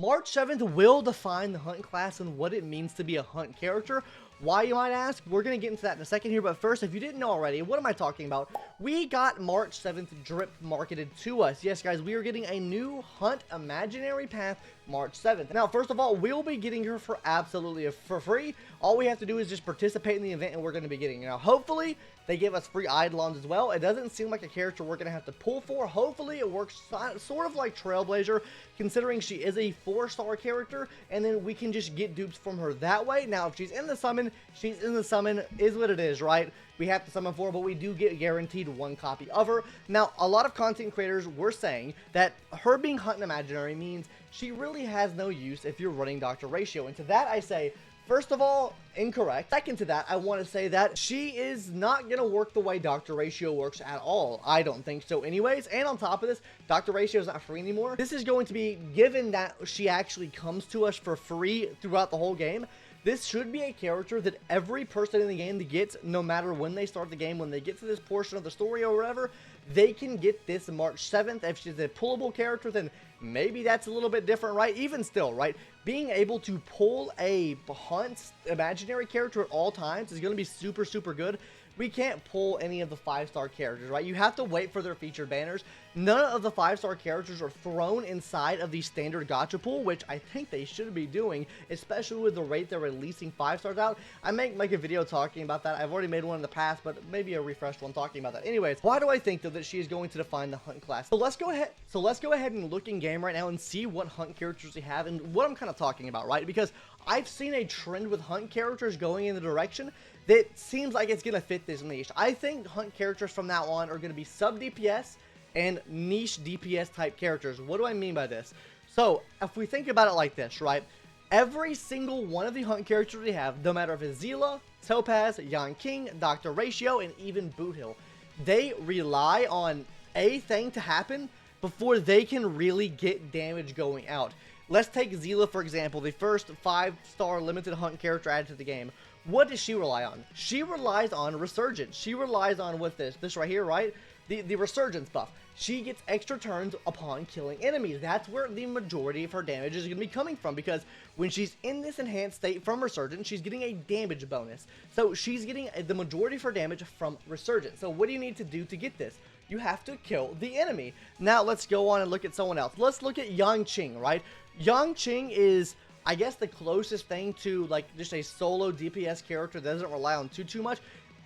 March 7th will define the hunt class and what it means to be a hunt character. Why, you might ask? We're going to get into that in a second here, but first, if you didn't know already, what am I talking about? We got March 7th drip marketed to us. Yes, guys, we are getting a new hunt imaginary path March 7th. Now, first of all, we'll be getting her for absolutely for free. All we have to do is just participate in the event, and we're going to be getting. Now, hopefully, they give us free Eidolons as well. It doesn't seem like a character we're going to have to pull for. Hopefully, it works sort of like Trailblazer, considering she is a 4-star character, and then we can just get dupes from her that way. Now, if she's in the summon, she's in the summon, is what it is, right? We have to summon for her, but we do get guaranteed 1 copy of her. Now, a lot of content creators were saying that her being Hunt Imaginary means she really has no use if you're running Dr. Ratio. And to that, I say, first of all, incorrect. Second to that, I want to say that she is not going to work the way Dr. Ratio works at all. I don't think so anyways. And on top of this, Dr. Ratio is not free anymore. This is going to be, given that she actually comes to us for free throughout the whole game, this should be a character that every person in the game that gets, no matter when they start the game, when they get to this portion of the story or whatever, they can get this March 7th. If she's a pullable character, then maybe that's a little bit different, right? Even still, right? Being able to pull a Hunt imaginary character at all times is going to be super, super good. We can't pull any of the 5-star characters, right? You have to wait for their featured banners. None of the 5-star characters are thrown inside of the standard gacha pool, which I think they should be doing, especially with the rate they're releasing 5-stars out. I may make a video talking about that. I've already made one in the past, but maybe a refreshed one talking about that. Anyways, why do I think, though, that she is going to define the Hunt class? So let's go ahead and look in game right now and see what Hunt characters we have and what I'm kind of talking about, right? Because I've seen a trend with Hunt characters going in the direction that seems like it's going to fit this niche. I think Hunt characters from now on are going to be sub DPS and niche DPS type characters. What do I mean by this? So, if we think about it like this, right? Every single one of the Hunt characters we have, no matter if it's Zila, Topaz, Yan King, Dr. Ratio, and even Boot Hill, they rely on a thing to happen before they can really get damage going out. Let's take Zila, for example, the first 5-star limited Hunt character added to the game. What does she rely on? She relies on Resurgence. She relies on, what's this right here, right? The Resurgence buff. She gets extra turns upon killing enemies. That's where the majority of her damage is going to be coming from, because when she's in this enhanced state from Resurgence, she's getting a damage bonus. So she's getting the majority of her damage from Resurgence. So what do you need to do to get this? You have to kill the enemy. Now let's go on and look at someone else. Let's look at Yang Qing, right? Yang Qing is, I guess, the closest thing to like just a solo DPS character that doesn't rely on too much.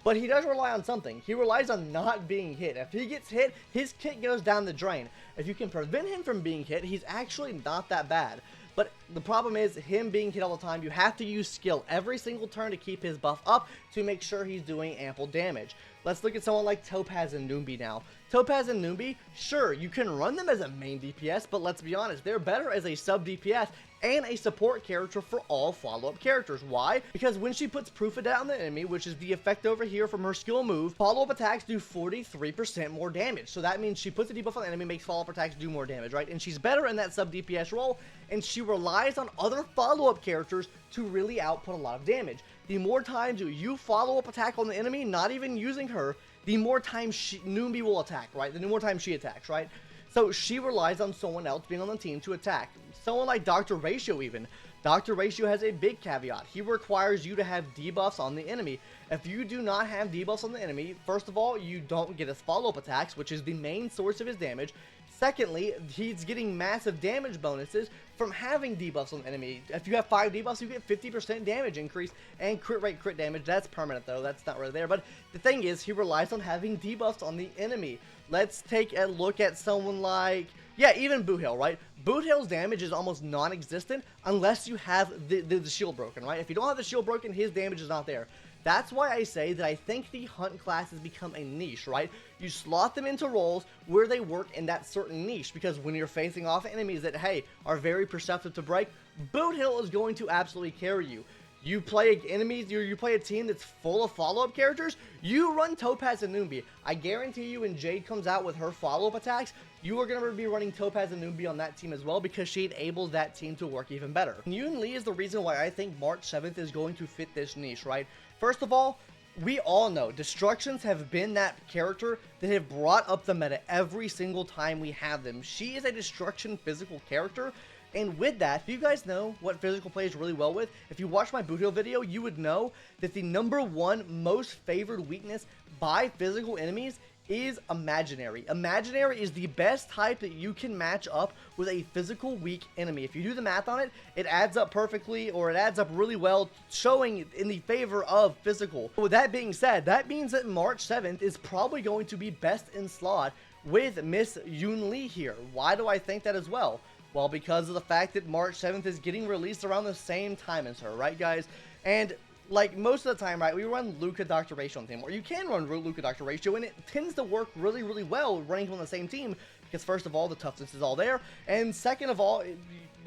But he does rely on something. He relies on not being hit. If he gets hit, his kit goes down the drain. If you can prevent him from being hit, he's actually not that bad. But the problem is, him being hit all the time, you have to use skill every single turn to keep his buff up to make sure he's doing ample damage. Let's look at someone like Topaz and Noombi now. Topaz and Noombi, sure, you can run them as a main DPS, but let's be honest, they're better as a sub DPS and a support character for all follow-up characters. Why? Because when she puts Proof of Death on the enemy, which is the effect over here from her skill move, follow-up attacks do 43% more damage. So that means she puts a debuff on the enemy, makes follow-up attacks do more damage, right? And she's better in that sub DPS role, and she relies on other follow-up characters to really output a lot of damage. The more times you follow-up attack on the enemy, not even using her, the more times Noombi will attack, right? The more times she attacks, right? So she relies on someone else being on the team to attack. Someone like Dr. Ratio even. Dr. Ratio has a big caveat. He requires you to have debuffs on the enemy. If you do not have debuffs on the enemy, first of all, you don't get his follow-up attacks, which is the main source of his damage. Secondly, he's getting massive damage bonuses from having debuffs on the enemy. If you have 5 debuffs, you get 50% damage increase and crit rate crit damage. That's permanent though, that's not really there. But the thing is, he relies on having debuffs on the enemy. Let's take a look at someone like, yeah, even Boot Hill, right? Boot Hill's damage is almost non-existent unless you have the shield broken, right? If you don't have the shield broken, his damage is not there. That's why I say that I think the Hunt class has become a niche, right? You slot them into roles where they work in that certain niche, because when you're facing off enemies that, hey, are very perceptive to break, Boot Hill is going to absolutely carry you. You play enemies, you play a team that's full of follow-up characters, you run Topaz and Noombi. I guarantee you when Jade comes out with her follow-up attacks, you are going to be running Topaz and Noombi on that team as well, because she enables that team to work even better. Yoon Lee is the reason why I think March 7th is going to fit this niche, right? First of all, we all know Destructions have been that character that have brought up the meta every single time we have them. She is a Destruction physical character And with that, do you guys know what physical plays really well with? If you watched my boot heal video, you would know that the #1 most favored weakness by physical enemies is imaginary. Imaginary is the best type that you can match up with a physical weak enemy. If you do the math on it, it adds up perfectly, or it adds up really well, showing in the favor of physical. With that being said, that means that March 7th is probably going to be best in slot with Miss Yoon Lee here. Why do I think that as well? Well, because of the fact that March 7th is getting released around the same time as her, right guys? And like most of the time, right, we run Luca Dr. Ratio on the team, or you can run Luca Dr. Ratio, and it tends to work really, really well running on the same team, because first of all, the toughness is all there, and second of all,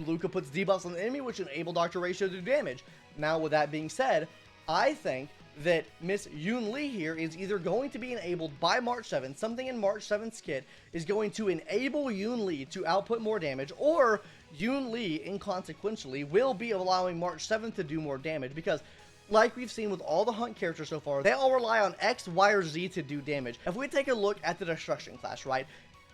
Luca puts debuffs on the enemy, which enable Dr. Ratio to do damage. Now, with that being said, I think that Miss Yoon Lee here is either going to be enabled by March 7th, something in March 7th's kit is going to enable Yoon Lee to output more damage, or Yoon Lee, inconsequentially, will be allowing March 7th to do more damage, because like we've seen with all the hunt characters so far, they all rely on X, Y, or Z to do damage. If we take a look at the destruction class, right,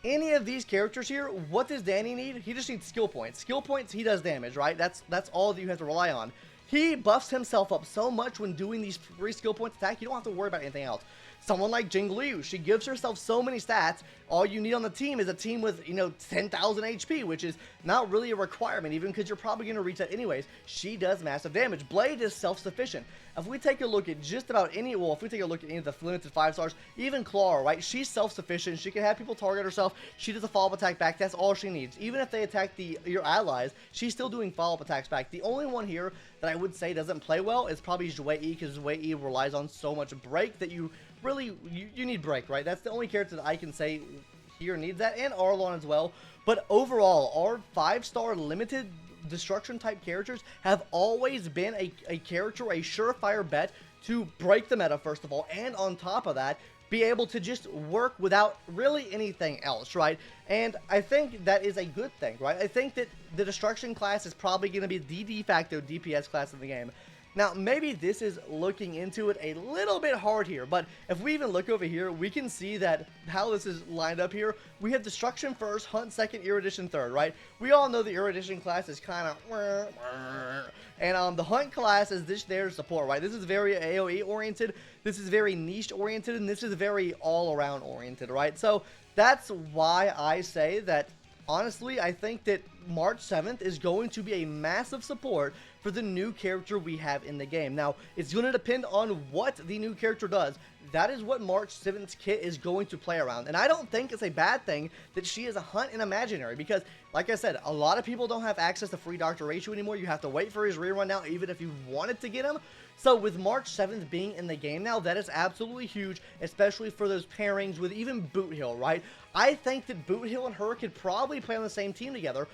any of these characters here, what does Danny need? He just needs skill points. Skill points, he does damage, right? That's all that you have to rely on. He buffs himself up so much when doing these 3 skill points attack, you don't have to worry about anything else. Someone like Jing Liu, she gives herself so many stats. All you need on the team is a team with, 10,000 HP, which is not really a requirement, even because you're probably going to reach that anyways. She does massive damage. Blade is self-sufficient. If we take a look at just about any, well, if we take a look at any of the limited 5 stars, even Clara, right? She's self-sufficient. She can have people target herself. She does a follow-up attack back. That's all she needs. Even if they attack your allies, she's still doing follow-up attacks back. The only one here that I would say doesn't play well is probably Zhui Yi, because Zhui Yi relies on so much break that you need break, right? That's the only character that I can say here needs that, and Arlon as well. But overall, our 5-star limited destruction type characters have always been a character, a surefire bet to break the meta, first of all, and on top of that, be able to just work without really anything else, right? And I think that is a good thing, right? I think that the destruction class is probably going to be the de facto DPS class in the game. Now, maybe this is looking into it a little bit hard here, but if we even look over here, we can see that how this is lined up here. We have Destruction first, Hunt second, Erudition third, right? We all know the Erudition class is kind of, and the Hunt class is this there support, right? This is very AoE oriented, this is very niche oriented, and this is very all around oriented, right? So that's why I say that, honestly, I think that March 7th is going to be a massive support for the new character we have in the game. Now, it's going to depend on what the new character does. That is what March 7th's kit is going to play around. And I don't think it's a bad thing that she is a hunt in imaginary, because, like I said, a lot of people don't have access to free Dr. Ratio anymore. You have to wait for his rerun now, even if you wanted to get him. So with March 7th being in the game now, that is absolutely huge, especially for those pairings with even Boot Hill, right? I think that Boot Hill and her could probably play on the same team together,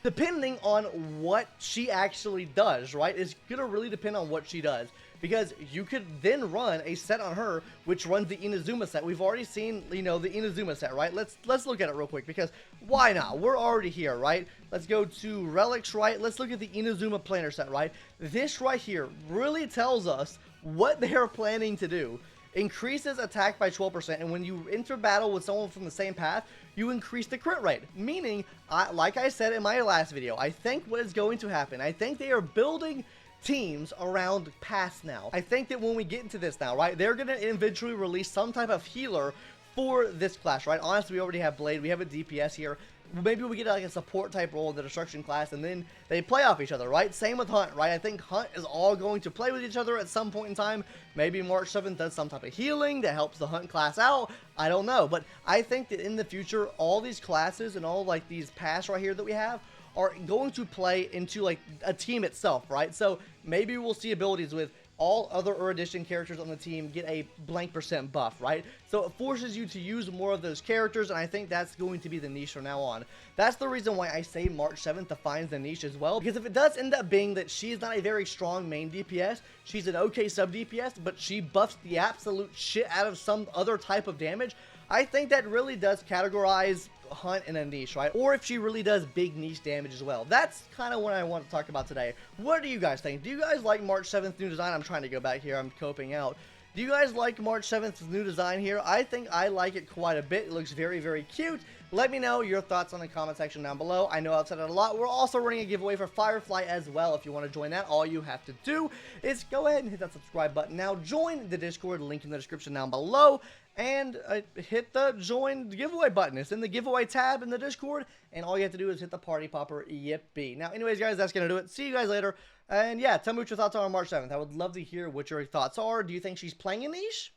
depending on what she actually does, right? It's gonna really depend on what she does, because you could then run a set on her which runs the Inazuma set. We've already seen, the Inazuma set, right? Let's look at it real quick, because why not? We're already here, right? Let's go to relics, right? Let's look at the Inazuma planner set, right? This right here really tells us what they are planning to do. Increases attack by 12%, and when you enter battle with someone from the same path, you increase the crit rate. Meaning, like I said in my last video, I think what is going to happen, I think they are building teams around paths now. I think that when we get into this now, right, they're going to eventually release some type of healer for this class, right? Honestly, we already have Blade, we have a DPS here. Maybe we get like a support type role in the destruction class, and then they play off each other, right? Same with Hunt, right? I think Hunt is all going to play with each other at some point in time. Maybe March 7th does some type of healing that helps the Hunt class out. I don't know, but I think that in the future, all these classes and all like these paths right here that we have are going to play into like a team itself, right? So maybe we'll see abilities with all other Erudition characters on the team get a blank % buff, right? So it forces you to use more of those characters, and I think that's going to be the niche from now on. That's the reason why I say March 7th defines the niche as well, because if it does end up being that she's not a very strong main DPS, she's an okay sub DPS, but she buffs the absolute shit out of some other type of damage, I think that really does categorize Hunt in a niche, right? Or if she really does big niche damage as well. That's kind of what I want to talk about today. What do you guys think? Do you guys like March 7th new design? I'm trying to go back here. I'm coping out. Do you guys like March 7th's new design here? I think I like it quite a bit. It looks very, very cute. Let me know your thoughts on the comment section down below. I know I've said it a lot. We're also running a giveaway for Firefly as well. If you want to join that, all you have to do is go ahead and hit that subscribe button. Now join the Discord, link in the description down below, and hit the join giveaway button. It's in the giveaway tab in the Discord, and all you have to do is hit the party popper. Yippee. Now anyways guys, that's going to do it. See you guys later. And yeah, tell me what your thoughts are on March 7th. I would love to hear what your thoughts are. Do you think she's playing a niche?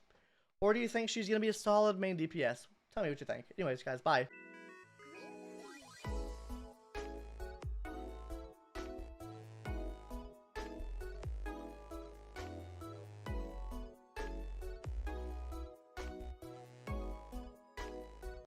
Or do you think she's going to be a solid main DPS? Tell me what you think. Anyways guys, bye.